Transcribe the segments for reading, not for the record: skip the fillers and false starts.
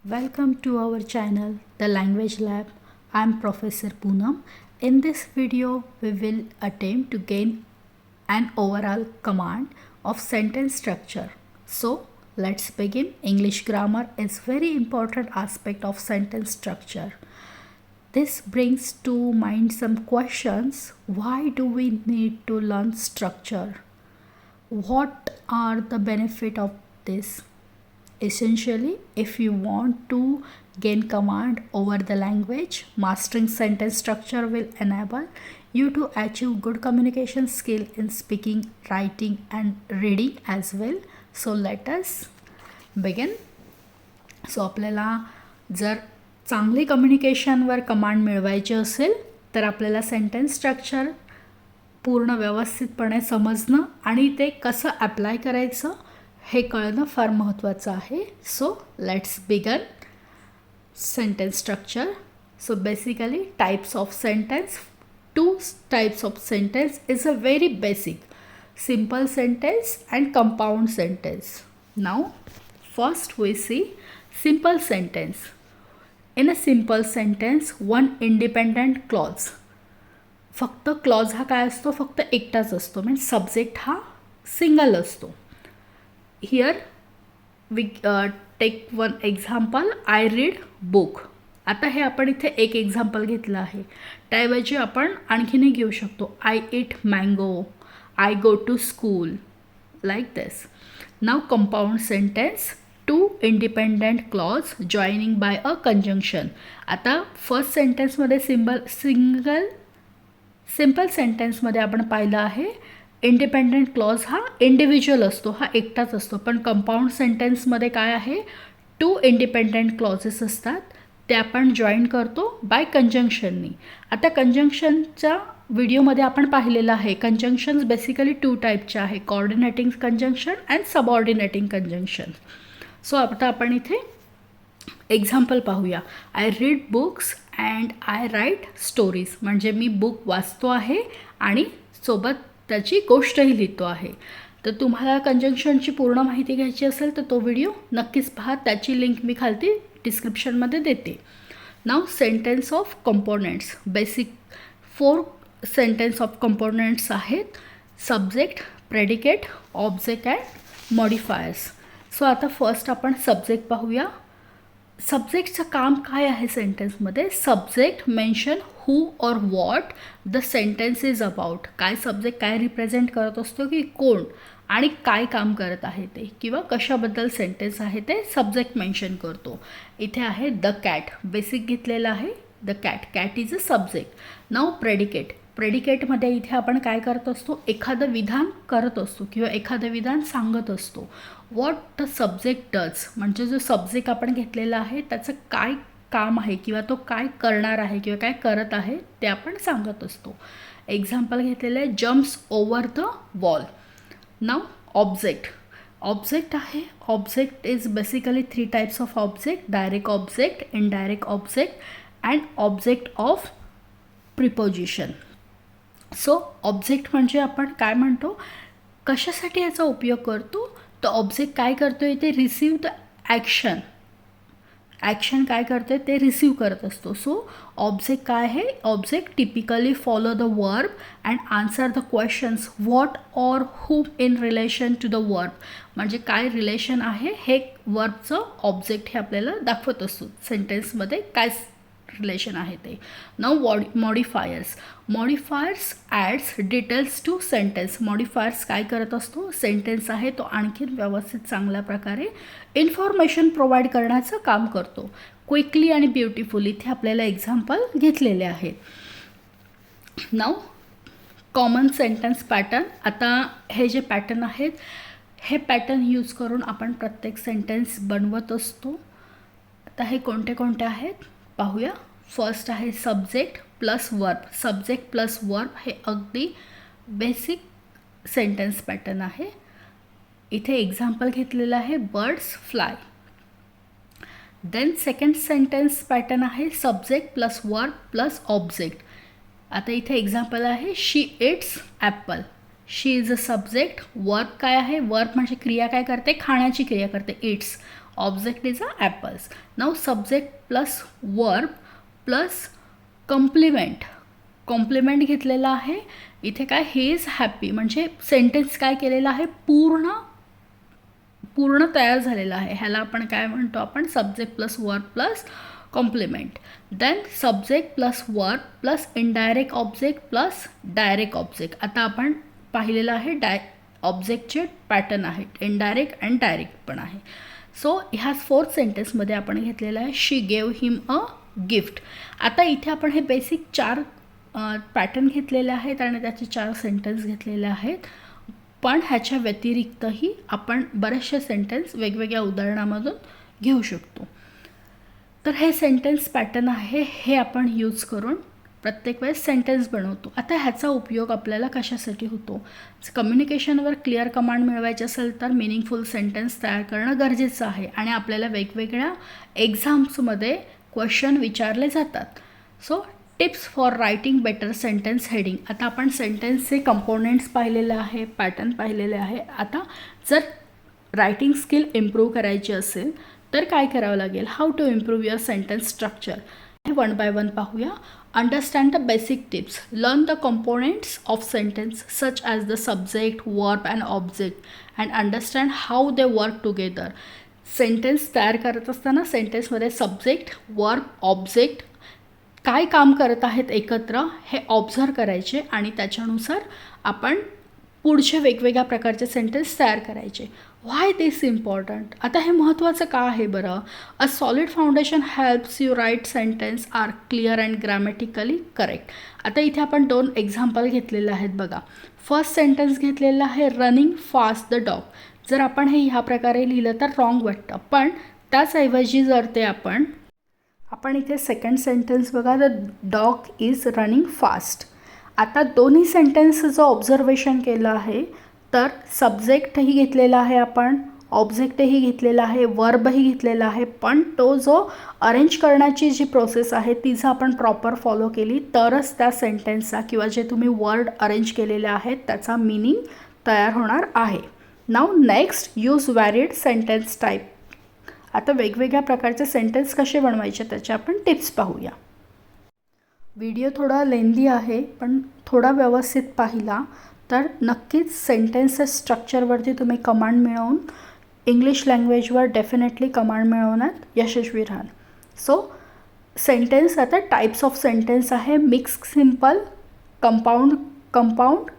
Welcome to our channel, The Language Lab. I am Professor Poonam. In this video, we will attempt to gain an overall command of sentence structure. So, let's begin. English grammar is very important aspect of sentence structure. This brings to mind some questions. Why do we need to learn structure? What are the benefit of this? Essentially, if you want to gain command over the language, mastering sentence structure will enable you to achieve good communication skill in speaking, writing and reading as well. So let us begin. So आपल्याला जर चांगली कम्युनिकेशनवर command मिळवायची असेल तर आपल्याला sentence structure पूर्ण व्यवस्थितपणे समजणं आणि ते कसं अप्लाय करायचं हे कळणं फार महत्त्वाचं आहे. So let's begin. Sentence structure. So basically types of sentence. Two types of sentence is a very basic. Simple sentence and compound sentence. Now first we see simple sentence. In a simple sentence, one independent clause. फक्त clause हा काय असतो, फक्त एकटाच असतो. Means subject हा single असतो. Here we take one example. I read book. आता हे आपण इथे एक एक्झाम्पल घेतलं आहे. त्याऐवजी आपण आणखीनही घेऊ शकतो. I eat mango. I go to school. Like this. Now compound sentence. Two independent clause joining by a conjunction. आता फर्स्ट सेंटेन्समध्ये सिम्पल सेंटेन्समध्ये आपण पाहिलं आहे इंडिपेंडंट क्लॉज हा इंडिव्हिज्युअल असतो, हा एकटाच असतो. पण कंपाऊंड सेंटेन्समध्ये काय आहे, टू इंडिपेंडंट क्लॉजेस असतात, ते आपण जॉईन करतो बाय कंजंक्शननी. आता कंजंक्शनच्या व्हिडिओमध्ये आपण पाहिलेलं आहे. कंजंक्शन्स बेसिकली टू टाईपचे आहे, coordinating conjunction and subordinating conjunction. So आता आपण इथे एक्झाम्पल पाहूया. I read books and I write stories. म्हणजे मी बुक वाचतो आहे आणि सोबत त्याची गोष्टही लिहितो आहे. तर तुम्हाला कंजंक्शनची पूर्ण माहिती घ्यायची असेल तर तो व्हिडिओ नक्कीच पहा. त्याची लिंक मी खालती डिस्क्रिप्शनमध्ये देते. Now sentence of components. Basic 4 sentence of components आहेत. Subject, predicate, object and modifiers. So आता फर्स्ट आपण सब्जेक्ट पाहूया. सब्जेक्टचं काम काय आहे सेंटेन्समध्ये. Subject mention who or what the sentence is about. काय सब्जेक्ट काय रिप्रेझेंट करत असतो की कोण आणि काय काम करत आहे ते, किंवा कशाबद्दल सेंटेन्स आहे ते सब्जेक्ट मेन्शन करतो. इथे आहे द कॅट. बेसिक घेतलेलं आहे the cat. Cat is a subject. Now predicate. प्रेडिकेटमध्ये इथे आपण काय करत असतो, एखादं विधान करत असतो किंवा एखादं विधान सांगत असतो. वॉट द सब्जेक्ट डज, म्हणजे जो सब्जेक्ट आपण घेतलेला आहे त्याचं काय काम आहे किंवा तो काय करणार आहे किंवा काय करत आहे ते आपण सांगत असतो. एक्झाम्पल घेतलेलं आहे jumps over the wall. Now object. Object आहे. Object is basically 3 types of object. Direct object, indirect object and object of preposition. So object म्हणजे आपण काय म्हणतो, कशासाठी याचा उपयोग करतो. तर ऑब्जेक्ट काय करतो आहे, ते रिसीव द ॲक्शन. ॲक्शन काय करते ते रिसीव करत असतो. सो ऑब्जेक्ट काय आहे, object typically follow the verb and answer the questions what or whom in relation to the verb. म्हणजे काय रिलेशन आहे हे वर्बचं ऑब्जेक्ट हे आपल्याला दाखवत असतो. सेंटेन्समध्ये काय रिलेशन आहे ते. Now modifiers. Modifiers adds details to sentence. Modifiers काय करत असतो, सेंटेन्स आहे तो आणखीन व्यवस्थित चांगल्या प्रकारे इन्फॉर्मेशन प्रोव्हाइड करण्याचं काम करतो. क्विकली आणि ब्युटिफुल. इथे आपल्याला एक्झाम्पल घेतलेले आहेत. नाव कॉमन सेंटेन्स पॅटर्न. आता हे जे पॅटर्न आहेत हे पॅटर्न यूज करून आपण प्रत्येक सेंटेन्स बनवत असतो. आता हे कोणते कोणते आहेत पाहूया. फर्स्ट आहे subject plus verb. Subject plus verb हे अगदी बेसिक सेंटेन्स पॅटर्न आहे. इथे एक्झाम्पल घेतलेलं आहे birds fly. Then second sentence pattern आहे subject plus verb plus object. आता इथे एक्झाम्पल आहे she eats apple. She is a subject. Verb काय आहे, वर्ब म्हणजे क्रिया काय करते, खाण्याची क्रिया करते, eats. Object is apples. Now subject plus verb plus complement घेतलेला आहे. इथे काय ही इज हॅपी म्हणजे सेंटेन्स काय केलेला आहे पूर्ण तयार झालेला आहे. ह्याला आपण काय म्हणतो आपण subject plus verb plus complement. Then subject plus verb plus indirect object plus direct object. आता आपण पाहिलेलं आहे ऑब्जेक्टचे पॅटर्न आहेत, इनडायरेक्ट अँड डायरेक्ट पण आहे. सो ह्या 4th सेंटेन्समध्ये आपण घेतलेलं आहे शी गेव हिम अ गिफ्ट. आता इथे आपण हे बेसिक 4 पॅटर्न घेतलेले आहेत आणि त्याचे 4 सेंटेन्स घेतलेले आहेत. पण ह्याच्या व्यतिरिक्तही आपण बरेचसे सेंटेन्स वेगवेगळ्या उदाहरणामधून घेऊ शकतो. तर हे सेंटेन्स पॅटर्न आहे, हे आपण यूज करून प्रत्येक वेळेस सेंटेन्स बनवतो. आता ह्याचा उपयोग आपल्याला कशासाठी होतो? कम्युनिकेशनवर क्लिअर कमांड मिळवायचे असेल तर मिनिंगफुल सेंटेन्स तयार करणं गरजेचं आहे आणि आपल्याला वेगवेगळ्या एक्झाम्समध्ये क्वेश्चन विचारले जातात. So tips for writing better sentence heading. आता आपण सेंटेन्सचे कंपोनेंट्स पाहिलेले आहे, पॅटर्न पाहिलेले आहे. आता जर रायटिंग स्किल इम्प्रूव्ह करायची असेल तर काय करावं लागेल? How to improve your sentence structure हे 1 by 1 पाहूया. Understand the basic tips. Learn the components of sentence such as the subject, verb and object and understand how they work together. Sentence तयार करत असताना सेंटेन्समध्ये सब्जेक्ट, वर्ब, ऑब्जेक्ट काय काम करत आहेत एकत्र हे ऑब्झर्व करायचे आणि त्याच्यानुसार आपण पुढचे वेगवेगळ्या प्रकारचे सेंटेन्स तयार करायचे. Why this important? आता हे महत्त्वाचं का आहे बरं? A solid foundation helps you write sentence are clear and grammatically correct. आता इथे आपण 2 एक्झाम्पल घेतलेले आहेत बघा. फर्स्ट सेंटेन्स घेतलेलं आहे रनिंग फास्ट द डॉग. जर आपण हे ह्या प्रकारे लिहिलं तर रॉंग वाटतं, पण त्याचऐवजी जर ते आपण इथे सेकंड सेंटेन्स बघा, the dog is running fast. आता दोन्ही सेंटेन्सचं ऑब्झर्वेशन केलं आहे तर सब्जेक्टही घेतलेला आहे आपण, ऑब्जेक्टही घेतलेला आहे, वर्बही घेतलेला आहे, पण तो जो अरेंज करण्याची जी प्रोसेस आहे तिचं आपण प्रॉपर फॉलो केली तरच त्या सेंटेन्सचा किंवा जे तुम्ही वर्ड अरेंज केलेले आहेत त्याचा मीनिंग तयार होणार आहे. Now next use varied sentence type. आता वेगवेगळ्या प्रकारचे सेंटेन्स कसे बनवायचे त्याचे आपण टिप्स पाहूया. व्हिडिओ थोडा लेंदी आहे पण थोडा व्यवस्थित पाहिला तर नक्कीच सेंटेन्सेस स्ट्रक्चरवरती तुम्ही कमांड मिळवून इंग्लिश लँग्वेजवर डेफिनेटली कमांड मिळवण्यात यशस्वी राहाल. सो सेंटेन्स आता टाईप्स ऑफ सेंटेन्स आहे mix simple, compound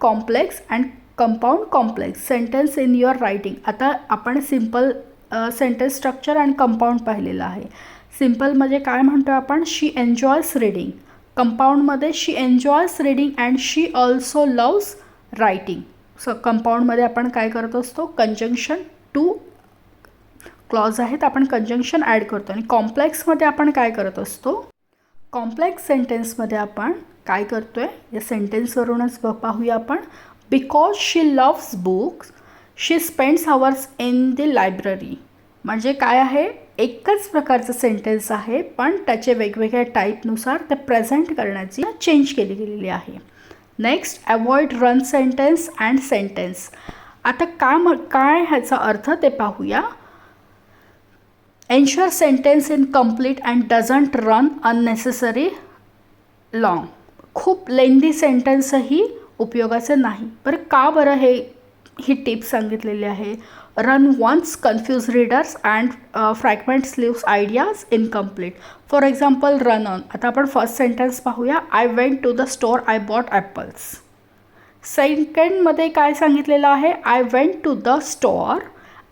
complex and compound complex sentence in your writing. आता आपण simple sentence structure and compound पाहिलेलं आहे. सिम्पलमध्ये काय म्हणतो आपण? She enjoys reading. कंपाऊंडमध्ये she enjoys reading and she also loves writing. So कंपाऊंडमध्ये आपण काय करत असतो? कंजंक्शन 2 क्लॉज आहेत, आपण कंजंक्शन ॲड करतो. आणि कॉम्प्लेक्समध्ये आपण काय करत असतो? कॉम्प्लेक्स सेंटेन्समध्ये आपण काय करतो आहे या सेंटेन्सवरूनच पाहूया आपण. Because she loves books she spends hours in the library. म्हणजे काय आहे? एकच प्रकारचं सेंटेन्स आहे पण त्याचे वेगवेगळ्या टाईपनुसार ते प्रेझेंट करण्याची चेंज केली गेलेली आहे. Next avoid run sentence and sentence. आता काय ह्याचा अर्थ ते पाहूया. Ensure sentence in complete and doesn't run unnecessary long. खूप लेंदी सेंटेन्सही उपयोगाचे नाही. बरं ही टिप सांगितलेली आहे. Run ons confuse readers and fragments leaves ideas incomplete. For example run on. आता आपण फर्स्ट सेंटेन्स पाहूया. I went to the store I bought apples. सेकंडमध्ये काय सांगितलेलं आहे? I went to the store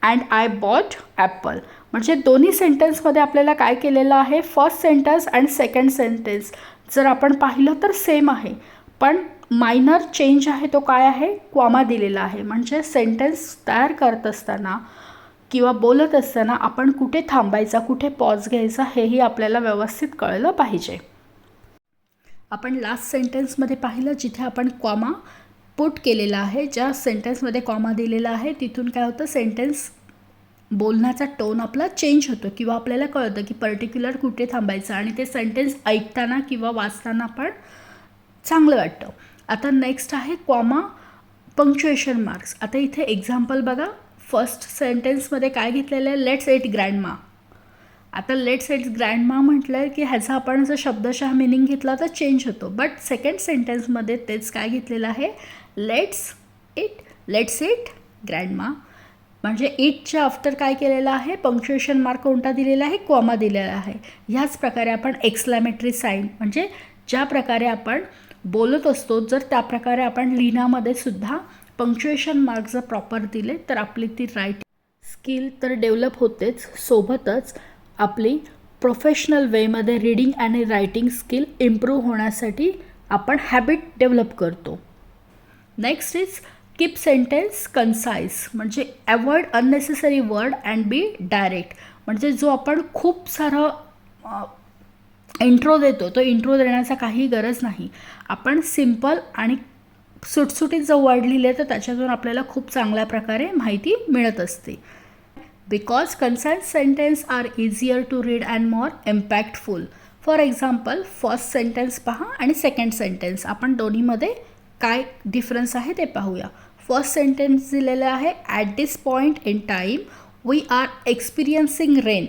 and I bought apple. म्हणजे दोन्ही सेंटेन्समध्ये आपल्याला काय केलेलं आहे? First sentence and second sentence जर आपण पाहिलं तर सेम आहे पण मायनर चेंज आहे तो काय आहे? क्वामा दिलेला आहे. म्हणजे सेंटेन्स तयार करत असताना किंवा बोलत असताना आपण कुठे थांबायचा, कुठे पॉज घ्यायचा हेही आपल्याला व्यवस्थित कळलं पाहिजे. आपण लास्ट सेंटेन्समध्ये पाहिलं जिथे आपण क्वामा पुट केलेला आहे. ज्या सेंटेन्समध्ये कॉमा दिलेला आहे तिथून काय होतं? सेंटेन्स बोलण्याचा टोन आपला चेंज होतो किंवा आपल्याला कळतं की पर्टिक्युलर कुठे थांबायचं आणि ते सेंटेन्स ऐकताना किंवा वाचताना पण चांगलं वाटतं. आता नेक्स्ट आहे कॉमा पंक्च्युएशन मार्क्स. आता इथे एक्झाम्पल बघा. फर्स्ट सेंटेन्समध्ये काय घेतलेलं आहे, लेट्स एट ग्रँडमा. आता लेट्स एट ग्रँडमा म्हटलं आहे की ह्याचा आपण जर शब्दशः मिनिंग घेतला तर चेंज होतो, बट सेकंड सेंटेन्समध्ये तेच काय घेतलेलं आहे, लेट्स इट ग्रँडमा. म्हणजे इटच्या आफ्टर काय केलेलं आहे, पंक्च्युएशन मार्क कोणता दिलेला आहे, कॉमा दिलेला आहे. ह्याच प्रकारे आपण एक्सक्लेमेटरी साईन म्हणजे ज्या प्रकारे आपण बोलत असतो जर त्या प्रकारे आपण लिहिण्यामध्ये सुद्धा पंक्च्युएशन मार्क जर प्रॉपर दिले तर आपली ती राईटिंग स्किल तर डेव्हलप होतेच, सोबतच आपली प्रोफेशनल वेमध्ये रीडिंग आणि रायटिंग स्किल इम्प्रूव्ह होण्यासाठी आपण हॅबिट डेव्हलप करतो. Next is keep sentence concise, म्हणजे avoid unnecessary word and be direct. म्हणजे जो आपण खूप सारं इंट्रो देतो तो इंट्रो देण्याचा काही गरज नाही. आपण सिम्पल आणि सुटसुटीत जर वर्ड लिहिले तर त्याच्यातून आपल्याला खूप चांगल्या प्रकारे माहिती मिळत असते. Because concise sentence are easier to read and more impactful. For example first sentence पहा आणि सेकंड सेंटेन्स, आपण दोन्हीमध्ये काय डिफरन्स आहे ते पाहूया. फर्स्ट सेंटेन्स दिलेलं आहे, at this point in time we are experiencing rain,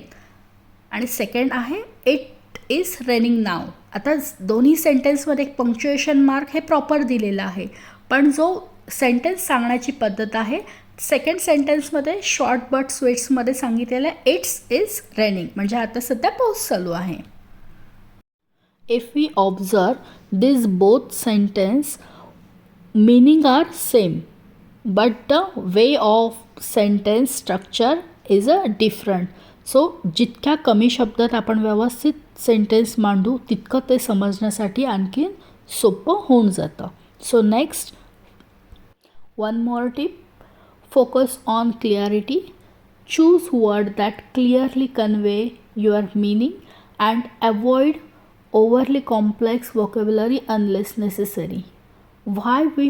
आणि सेकंड आहे, इट इज रेनिंग नाव. आता दोन्ही सेंटेन्समध्ये पंक्च्युएशन मार्क हे प्रॉपर दिलेलं आहे, पण जो सेंटेन्स सांगण्याची पद्धत आहे सेकंड सेंटेन्समध्ये शॉर्ट बट स्वीट्समध्ये सांगितलेलं आहे, इट्स इज रेनिंग, म्हणजे आता सध्या पाऊस चालू आहे. If we observe this both sentence meaning are same but the way of sentence structure is a different. So जितक्या कमी शब्दात आपण व्यवस्थित सेंटेन्स मांडू तितकं ते समजण्यासाठी आणखीन सोपं होऊन जातं. So next one more tip, focus on clarity. Choose word that clearly convey your meaning and avoid overly complex vocabulary unless necessary. Why we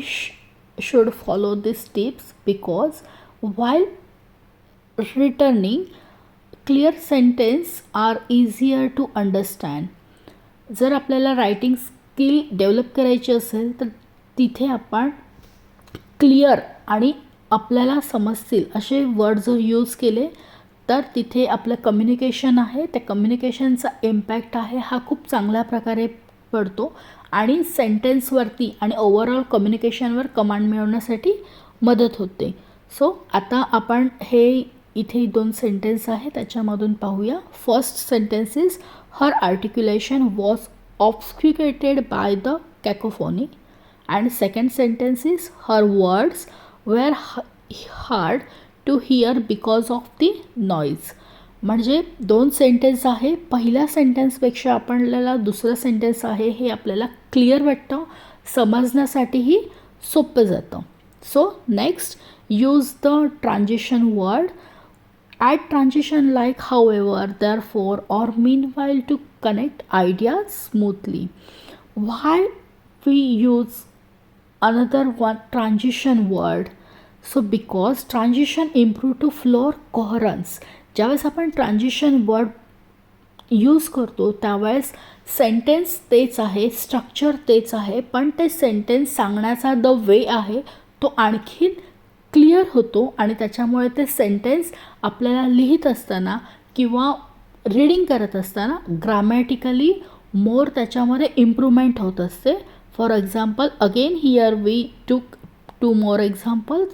should follow these tips? Because while returning clear sentence are easier to understand. जर आपल्याला writing skill develop करायची असेल तर तिथे आपण clear आणि आपल्याला समजतील असे वर्ड जर यूज केले तर तिथे आपलं कम्युनिकेशन आहे त्या कम्युनिकेशनचा इम्पॅक्ट आहे हा खूप चांगल्या प्रकारे पडतो आणि सेंटेन्सवरती आणि ओव्हरऑल कम्युनिकेशनवर कमांड मिळवण्यासाठी मदत होते. सो आता आपण हे इथे 2 सेंटेन्स आहे त्याच्यामधून पाहूया. First sentence is her articulation was obfuscated by the cacophony and second sentence is her words were hard to hear because of the noise. म्हणजे 2 सेंटेन्स आहे. पहिल्या सेंटेन्सपेक्षा आपल्याला दुसरं सेंटेन्स आहे हे आपल्याला क्लिअर वाटतं, समजण्यासाठीही सोपं जातं. So next use the transition word. Add transition like however, therefore or meanwhile to connect ideas smoothly. Why we use another one transition word? So because transition improve to flow coherence. ज्यावेळेस आपण transition word use करतो त्यावेळेस sentence तेच आहे, structure तेच आहे, पण ते सेंटेन्स सांगण्याचा द वे आहे तो आणखीन क्लिअर होतो आणि त्याच्यामुळे ते सेंटेन्स आपल्याला लिहित असताना किंवा रीडिंग करत असताना ग्रामॅटिकली मोर त्याच्यामध्ये इम्प्रूव्हमेंट होत असते. For example again here we took 2 more examples.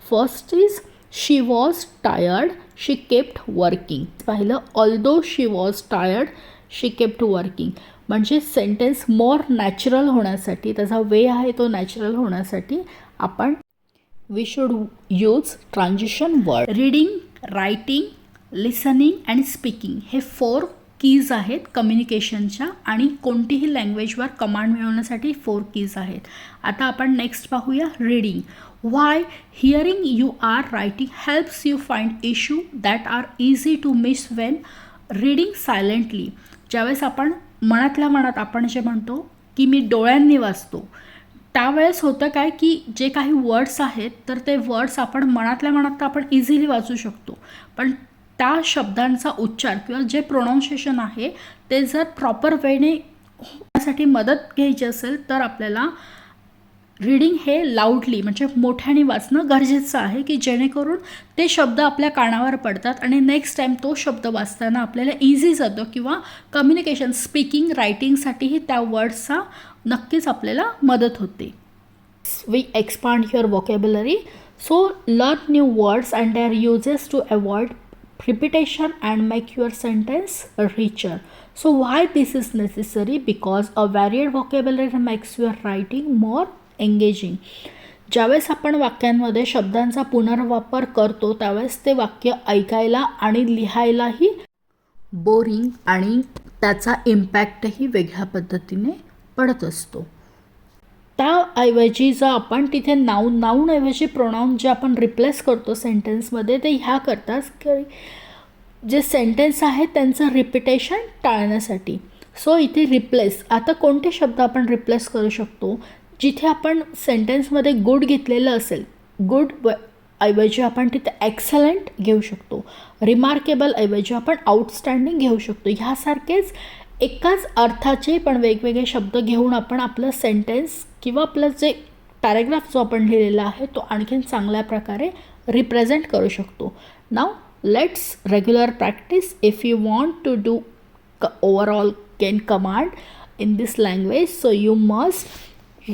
First is she was tired, she kept working. पाहिलं, although she was tired, she kept working. म्हणजे सेंटेन्स मोर नॅचरल होण्यासाठी त्याचा वे आहे तो नॅचरल होण्यासाठी आपण we should use transition word. Reading, writing, listening आणि speaking हे 4 कीज आहेत कम्युनिकेशनच्या आणि कोणतीही लँग्वेजवर कमांड मिळवण्यासाठी 4 कीज आहेत. आता आपण नेक्स्ट पाहूया reading. Why hearing you are writing helps you find issue that are easy to miss when reading silently. ज्यावेळेस आपण मनातल्या मनात आपण जे म्हणतो की मी डोळ्यांनी वाचतो त्यावेळेस होतं काय की जे काही वर्ड्स आहेत तर ते वर्ड्स आपण मनातल्या मनात तर आपण इझिली वाचू शकतो, पण त्या शब्दांचा उच्चार किंवा जे प्रोनाऊन्सिएशन आहे ते जर प्रॉपर वेने होण्यासाठी मदत घ्यायची असेल तर आपल्याला रीडिंग हे लाऊडली म्हणजे मोठ्याने वाचणं गरजेचं आहे की जेणेकरून ते शब्द आपल्या कानावर पडतात आणि नेक्स्ट टाईम तो शब्द वाचताना आपल्याला इझी जातो किंवा कम्युनिकेशन स्पीकिंग रायटिंगसाठीही त्या वर्ड्सचा नक्कीच आपल्याला मदत होते. We expand your vocabulary, so learn new words and their uses to avoid repetition and make your sentence richer. So why this is necessary? Because a varied vocabulary makes your writing more engaging. ज्यावेळेस आपण वाक्यांमध्ये शब्दांचा पुनर्वापर करतो त्यावेळेस ते वाक्य ऐकायला आणि लिहायलाही बोरिंग आणि त्याचा इम्पॅक्टही वेगळ्या पद्धतीने पडत असतो. त्याऐवजी जर आपण तिथे नाऊनऐवजी प्रोनाऊन जे आपण रिप्लेस करतो सेंटेन्समध्ये ते ह्या करतात की जे सेंटेन्स आहे त्यांचं रिपिटेशन टाळण्यासाठी. सो इथे रिप्लेस, आता कोणते शब्द आपण रिप्लेस करू शकतो? जिथे आपण सेंटेन्समध्ये गुड घेतलेलं असेल, गुड ऐवजी आपण तिथे एक्सलंट घेऊ शकतो. रिमार्केबल ऐवजी आपण आउटस्टँडिंग घेऊ शकतो. ह्यासारखेच एकाच अर्थाचे पण वेगवेगळे शब्द घेऊन आपण आपलं सेंटेन्स किंवा आपलं जे पॅराग्राफ जो आपण लिहिलेला आहे तो आणखीन चांगल्या प्रकारे रिप्रेझेंट करू शकतो. नाव let's regular practice if you want to do overall gain command in this language. So you must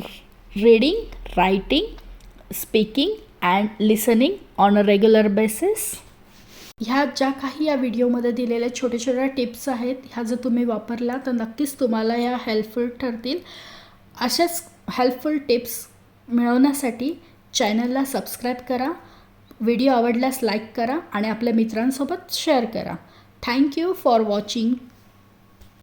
reading, writing, speaking and listening on a regular basis. ह्या ज्या काही या व्हिडिओमध्ये दिलेल्या छोट्या छोट्या टिप्स आहेत ह्या जर तुम्ही वापरल्या तर नक्कीच तुम्हाला ह्या हेल्पफुल ठरतील. अशाच हेल्पफुल टिप्स मिळवण्यासाठी चॅनलला सबस्क्राईब करा, व्हिडिओ आवडल्यास लाईक करा आणि आपल्या मित्रांसोबत शेअर करा. Thank you for watching.